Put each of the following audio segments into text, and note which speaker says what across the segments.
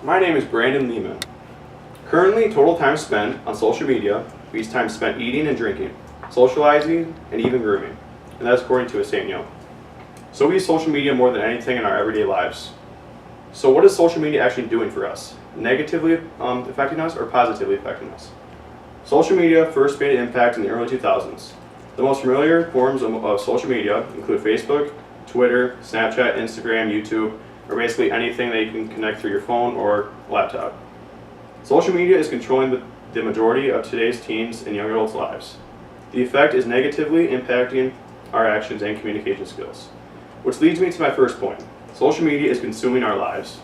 Speaker 1: My name is Brandon Lehmann. Currently, total time spent on social media beats time spent eating and drinking, socializing, and even grooming. And that's according to a St. Young. So we use social media more than anything in our everyday lives. So what is social media actually doing for us? Negatively affecting us or positively affecting us? Social media first made an impact in the early 2000s. The most familiar forms of social media include Facebook, Twitter, Snapchat, Instagram, YouTube, or basically anything that you can connect through your phone or laptop. Social media is controlling the majority of today's teens and young adults' lives. The effect is negatively impacting our actions and communication skills. Which leads me to my first point. Social media is consuming our lives.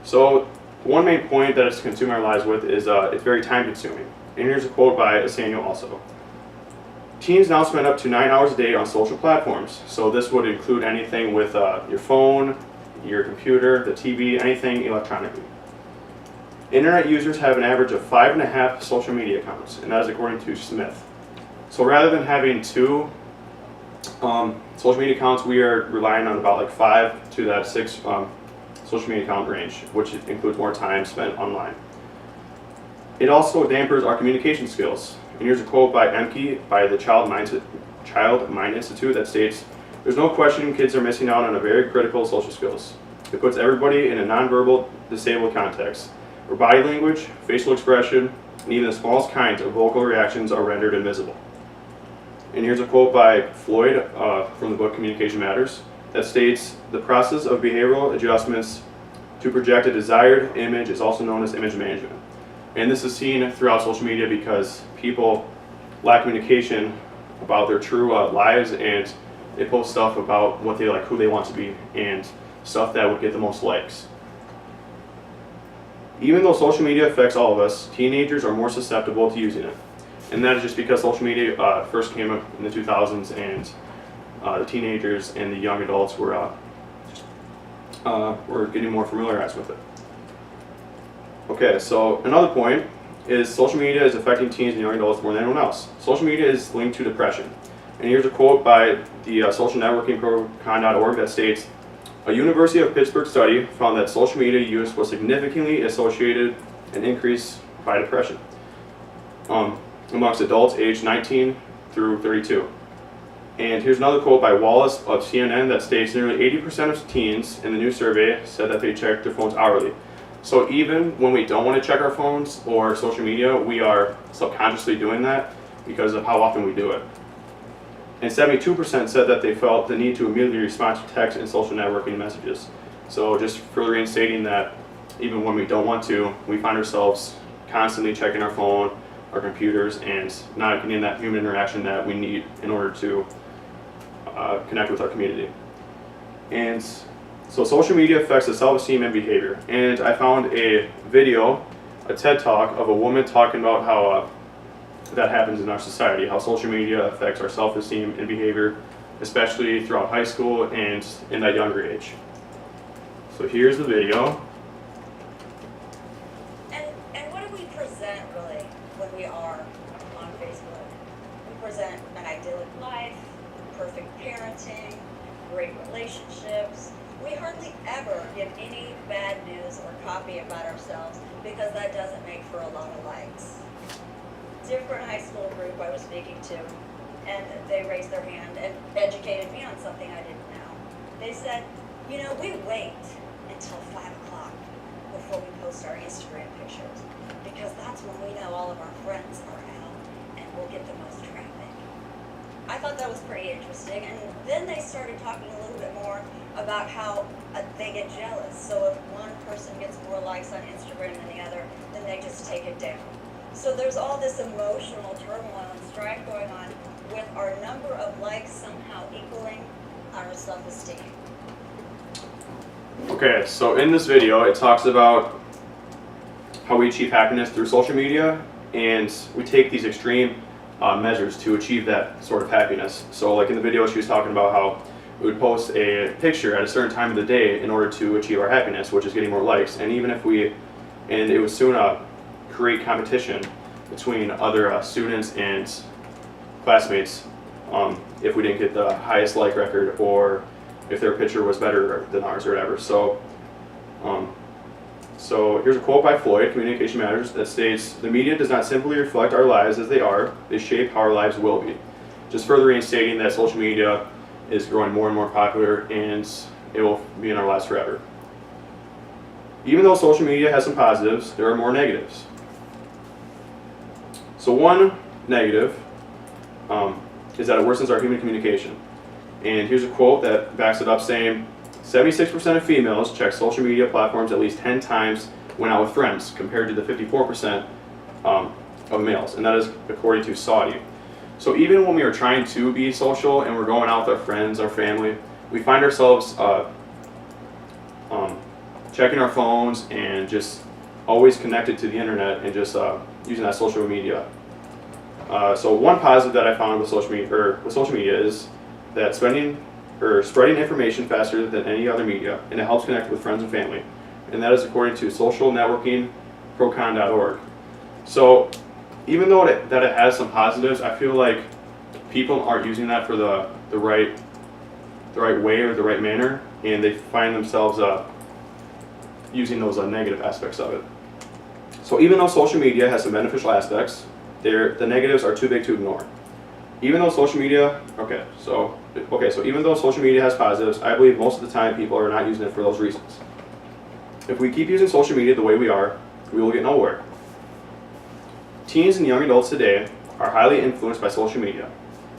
Speaker 1: So one main point that it's consuming our lives with is it's very time consuming. And here's a quote by Samuel also. Teens now spend up to 9 hours a day on social platforms. So this would include anything with your phone, your computer, the TV, anything electronically. Internet users have an average of 5.5 social media accounts, and that is according to Smith. So rather than having two social media accounts, we are relying on about like 5 to that 6 social media account range, which includes more time spent online. It also dampers our communication skills. And here's a quote by Emke by the Child Mind Institute that states, "There's no question kids are missing out on a very critical social skills. It puts everybody in a nonverbal disabled context, where body language, facial expression, and even the smallest kinds of vocal reactions are rendered invisible." And here's a quote by Floyd from the book Communication Matters that states, "The process of behavioral adjustments to project a desired image is also known as image management." And this is seen throughout social media because people lack communication about their true lives, and they post stuff about what they like, who they want to be, and stuff that would get the most likes. Even though social media affects all of us, teenagers are more susceptible to using it. And that is just because social media first came up in the 2000s, and the teenagers and the young adults were getting more familiarized with it. Okay, so another point is social media is affecting teens and young adults more than anyone else. Social media is linked to depression. And here's a quote by the social networking pro-con.org that states, "A University of Pittsburgh study found that social media use was significantly associated and increased by depression amongst adults aged 19 through 32. And here's another quote by Wallace of CNN that states, "Nearly 80% of teens in the new survey said that they check their phones hourly." So even when we don't want to check our phones or social media, we are subconsciously doing that because of how often we do it. And 72% said that they felt the need to immediately respond to text and social networking messages. So just further reinstating that even when we don't want to, we find ourselves constantly checking our phone, our computers, and not getting that human interaction that we need in order to connect with our community. And so social media affects the self-esteem and behavior. And I found a video, a TED Talk, of a woman talking about how that happens in our society, how social media affects our self-esteem and behavior, especially throughout high school and in that younger age. So here's the video.
Speaker 2: And what do we present really when we are on Facebook? We present an idyllic life, perfect parenting, great relationships. We hardly ever give any bad news or copy about ourselves because that doesn't make for a lot of likes. Different high school group I was speaking to, and they raised their hand and educated me on something I didn't know. They said, we wait until 5 o'clock before we post our Instagram pictures because that's when we know all of our friends are out and we'll get the most traffic. I thought that was pretty interesting, and then they started talking a little bit more about how they get jealous. So if one person gets more likes on Instagram than the other, then they just take it down. So there's all this emotional turmoil and strife going on with our number of likes somehow equaling our self-esteem.
Speaker 1: Okay, so in this video, it talks about how we achieve happiness through social media, and we take these extreme measures to achieve that sort of happiness. So like in the video, she was talking about how we would post a picture at a certain time of the day in order to achieve our happiness, which is getting more likes. And even if it would soon create competition between other students and classmates if we didn't get the highest like record or if their picture was better than ours or whatever. So So here's a quote by Floyd, Communication Matters, that states, "The media does not simply reflect our lives as they are, they shape how our lives will be." Just further reinstating that social media is growing more and more popular and it will be in our lives forever. Even though social media has some positives, there are more negatives. So one negative is that it worsens our human communication. And here's a quote that backs it up saying, 76% of females check social media platforms at least 10 times when out with friends, compared to the 54% of males, and that is according to Saudi. So even when we are trying to be social and we're going out with our friends, our family, we find ourselves checking our phones and just always connected to the internet and just using that social media. So one positive that I found with social media is that spreading information faster than any other media, and it helps connect with friends and family. And that is according to socialnetworkingprocon.org. So even though that it has some positives, I feel like people aren't using that for the right way or the right manner, and they find themselves using those negative aspects of it. So even though social media has some beneficial aspects, the negatives are too big to ignore. Even though social media, so even though social media has positives, I believe most of the time people are not using it for those reasons. If we keep using social media the way we are, we will get nowhere. Teens and young adults today are highly influenced by social media,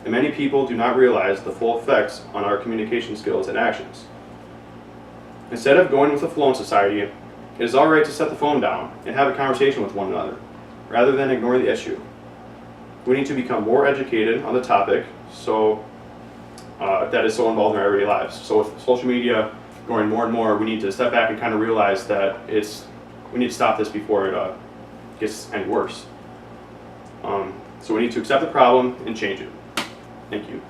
Speaker 1: and many people do not realize the full effects on our communication skills and actions. Instead of going with the flow in society, it is alright to set the phone down and have a conversation with one another, rather than ignoring the issue. We need to become more educated on the topic that is so involved in our everyday lives. So with social media growing more and more, we need to step back and kind of realize that we need to stop this before it gets any worse. So we need to accept the problem and change it. Thank you.